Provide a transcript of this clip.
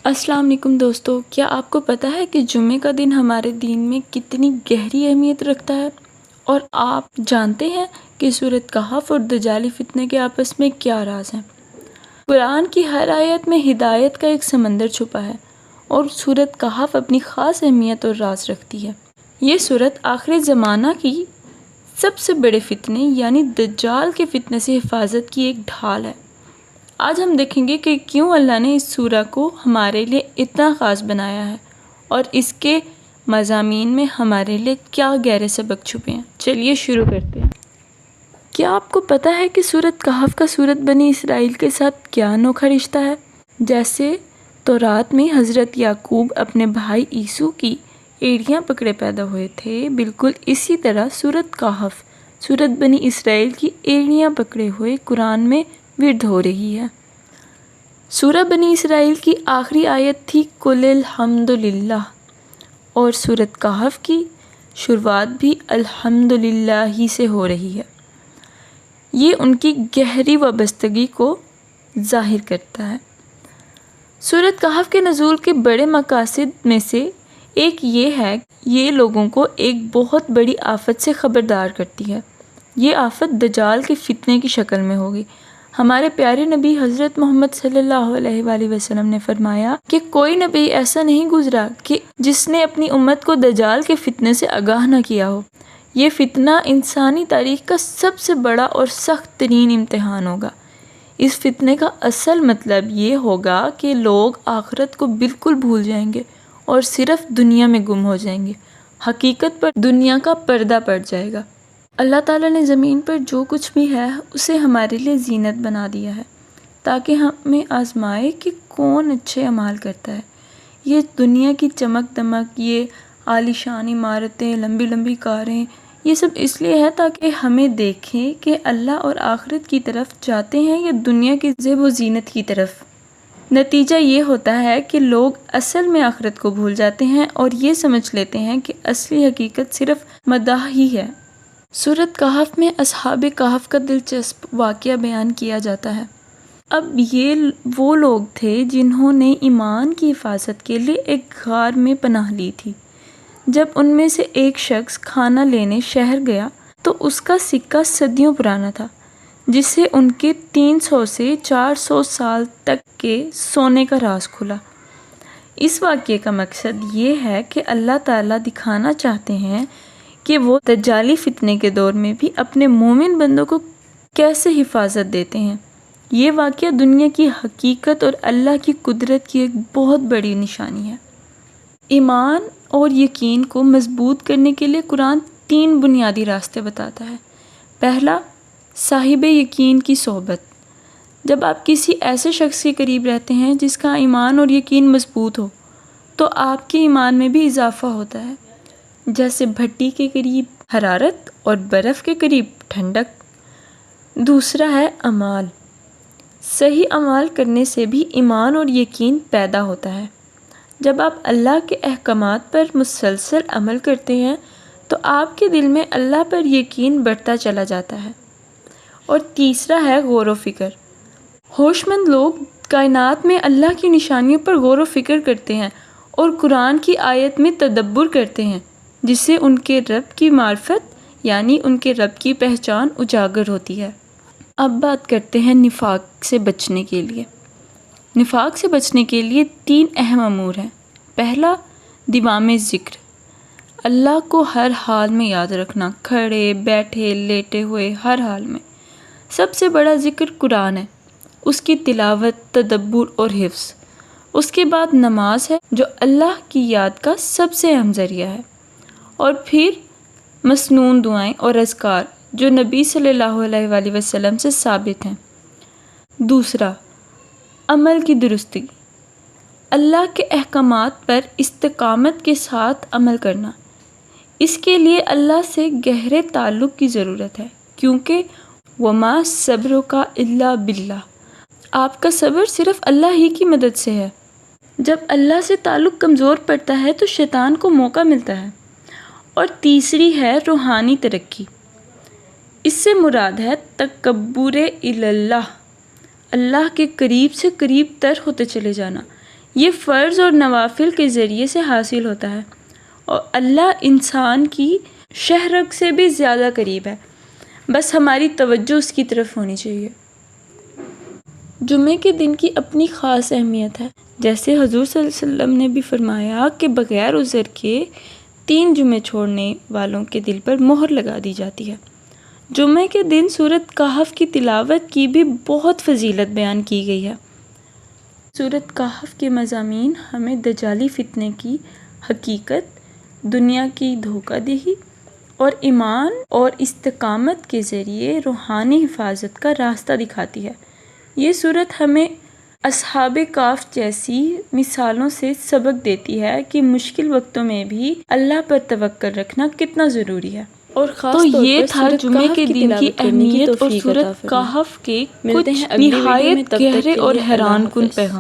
السلام علیکم دوستو، کیا آپ کو پتہ ہے کہ جمعے کا دن ہمارے دین میں کتنی گہری اہمیت رکھتا ہے؟ اور آپ جانتے ہیں کہ سورۃ کہف اور دجالی فتنے کے آپس میں کیا راز ہیں؟ قرآن کی ہر آیت میں ہدایت کا ایک سمندر چھپا ہے اور سورۃ کہف اپنی خاص اہمیت اور راز رکھتی ہے۔ یہ سورۃ آخر زمانہ کی سب سے بڑے فتنے یعنی دجال کے فتنے سے حفاظت کی ایک ڈھال ہے۔ آج ہم دیکھیں گے کہ کیوں اللہ نے اس سورہ کو ہمارے لیے اتنا خاص بنایا ہے اور اس کے مضامین میں ہمارے لیے کیا گہرے سبق چھپے ہیں۔ چلیے شروع کرتے ہیں۔ کیا آپ کو پتہ ہے کہ سورۃ کہف کا سورۃ بنی اسرائیل کے ساتھ کیا انوکھا رشتہ ہے؟ جیسے تورات میں حضرت یعقوب اپنے بھائی عیسو کی ایڑیاں پکڑے پیدا ہوئے تھے، بالکل اسی طرح سورۃ کہف سورۃ بنی اسرائیل کی ایڑیاں پکڑے ہوئے قرآن میں ورد ہو رہی ہے۔ سورہ بنی اسرائیل کی آخری آیت تھی قُلِ الحمدللہ اور سورۃ کہف کی شروعات بھی الحمدللہ ہی سے ہو رہی ہے۔ یہ ان کی گہری وابستگی کو ظاہر کرتا ہے۔ سورۃ کہف کے نزول کے بڑے مقاصد میں سے ایک یہ ہے کہ یہ لوگوں کو ایک بہت بڑی آفت سے خبردار کرتی ہے۔ یہ آفت دجال کے فتنے کی شکل میں ہوگی۔ ہمارے پیارے نبی حضرت محمد صلی اللہ علیہ وآلہ وسلم نے فرمایا کہ کوئی نبی ایسا نہیں گزرا کہ جس نے اپنی امت کو دجال کے فتنے سے آگاہ نہ کیا ہو۔ یہ فتنہ انسانی تاریخ کا سب سے بڑا اور سخت ترین امتحان ہوگا۔ اس فتنے کا اصل مطلب یہ ہوگا کہ لوگ آخرت کو بالکل بھول جائیں گے اور صرف دنیا میں گم ہو جائیں گے۔ حقیقت پر دنیا کا پردہ پڑ جائے گا۔ اللہ تعالیٰ نے زمین پر جو کچھ بھی ہے اسے ہمارے لیے زینت بنا دیا ہے تاکہ ہمیں آزمائے کہ کون اچھے اعمال کرتا ہے۔ یہ دنیا کی چمک دمک، یہ عالی شان عمارتیں، لمبی لمبی کاریں، یہ سب اس لیے ہے تاکہ ہمیں دیکھیں کہ اللہ اور آخرت کی طرف جاتے ہیں یا دنیا کی زیب و زینت کی طرف۔ نتیجہ یہ ہوتا ہے کہ لوگ اصل میں آخرت کو بھول جاتے ہیں اور یہ سمجھ لیتے ہیں کہ اصلی حقیقت صرف مداح ہی ہے۔ سورۃ کہف میں اصحاب کہف کا دلچسپ واقعہ بیان کیا جاتا ہے۔ اب یہ وہ لوگ تھے جنہوں نے ایمان کی حفاظت کے لیے ایک غار میں پناہ لی تھی۔ جب ان میں سے ایک شخص کھانا لینے شہر گیا تو اس کا سکہ صدیوں پرانا تھا جس سے ان کے 300 سے 400 سال تک کے سونے کا راز کھلا۔ اس واقعے کا مقصد یہ ہے کہ اللہ تعالیٰ دکھانا چاہتے ہیں کہ وہ دجالی فتنے کے دور میں بھی اپنے مومن بندوں کو کیسے حفاظت دیتے ہیں۔ یہ واقعہ دنیا کی حقیقت اور اللہ کی قدرت کی ایک بہت بڑی نشانی ہے۔ ایمان اور یقین کو مضبوط کرنے کے لیے قرآن 3 بنیادی راستے بتاتا ہے۔ پہلا، صاحب یقین کی صحبت۔ جب آپ کسی ایسے شخص کے قریب رہتے ہیں جس کا ایمان اور یقین مضبوط ہو تو آپ کے ایمان میں بھی اضافہ ہوتا ہے، جیسے بھٹی کے قریب حرارت اور برف کے قریب ٹھنڈک۔ دوسرا ہے اعمال۔ صحیح اعمال کرنے سے بھی ایمان اور یقین پیدا ہوتا ہے۔ جب آپ اللہ کے احکامات پر مسلسل عمل کرتے ہیں تو آپ کے دل میں اللہ پر یقین بڑھتا چلا جاتا ہے۔ اور تیسرا ہے غور و فکر۔ ہوش مند لوگ کائنات میں اللہ کی نشانیوں پر غور و فکر کرتے ہیں اور قرآن کی آیت میں تدبر کرتے ہیں، جس سے ان کے رب کی معرفت یعنی ان کے رب کی پہچان اجاگر ہوتی ہے۔ اب بات کرتے ہیں نفاق سے بچنے کے لیے۔ نفاق سے بچنے کے لیے 3 اہم امور ہیں۔ پہلا، دوام ذکر۔ اللہ کو ہر حال میں یاد رکھنا، کھڑے بیٹھے لیٹے ہوئے ہر حال میں۔ سب سے بڑا ذکر قرآن ہے، اس کی تلاوت، تدبر اور حفظ۔ اس کے بعد نماز ہے جو اللہ کی یاد کا سب سے اہم ذریعہ ہے، اور پھر مسنون دعائیں اور اذکار جو نبی صلی اللہ علیہ وآلہ وسلم سے ثابت ہیں۔ دوسرا، عمل کی درستگی۔ اللہ کے احکامات پر استقامت کے ساتھ عمل کرنا۔ اس کے لیے اللہ سے گہرے تعلق کی ضرورت ہے، کیونکہ وَمَا صَبْرُكَ إِلَّا بِاللَّهِ، آپ کا صبر صرف اللہ ہی کی مدد سے ہے۔ جب اللہ سے تعلق کمزور پڑتا ہے تو شیطان کو موقع ملتا ہے۔ اور تیسری ہے روحانی ترقی۔ اس سے مراد ہے تقرب الی اللہ، اللہ کے قریب سے قریب تر ہوتے چلے جانا، یہ فرض اور نوافل کے ذریعے سے حاصل ہوتا ہے، اور اللہ انسان کی شہرگ سے بھی زیادہ قریب ہے، بس ہماری توجہ اس کی طرف ہونی چاہیے۔ جمعے کے دن کی اپنی خاص اہمیت ہے، جیسے حضور صلی اللہ علیہ وسلم نے بھی فرمایا کہ بغیر عذر کے 3 جمعے چھوڑنے والوں کے دل پر مہر لگا دی جاتی ہے۔ جمعے کے دن سورۃ کہف کی تلاوت کی بھی بہت فضیلت بیان کی گئی ہے۔ سورۃ کہف کے مضامین ہمیں دجالی فتنے کی حقیقت، دنیا کی دھوکہ دہی اور ایمان اور استقامت کے ذریعے روحانی حفاظت کا راستہ دکھاتی ہے۔ یہ سورت ہمیں اصحاب کہف جیسی مثالوں سے سبق دیتی ہے کہ مشکل وقتوں میں بھی اللہ پر توکل رکھنا کتنا ضروری ہے۔ اور خاص تو طور یہ پر تھا سورۃ جمعے کہف کے کی دن کی تلاوت کرنے کی اہمیت اور توفیق عطا سورۃ فرمائے۔ کہف کے ملتے کچھ ہیں اگلی ویڈیو میں، نہایت تب تک گہرے کے اور لیے اللہ حیران کن حافظ۔ پیغام۔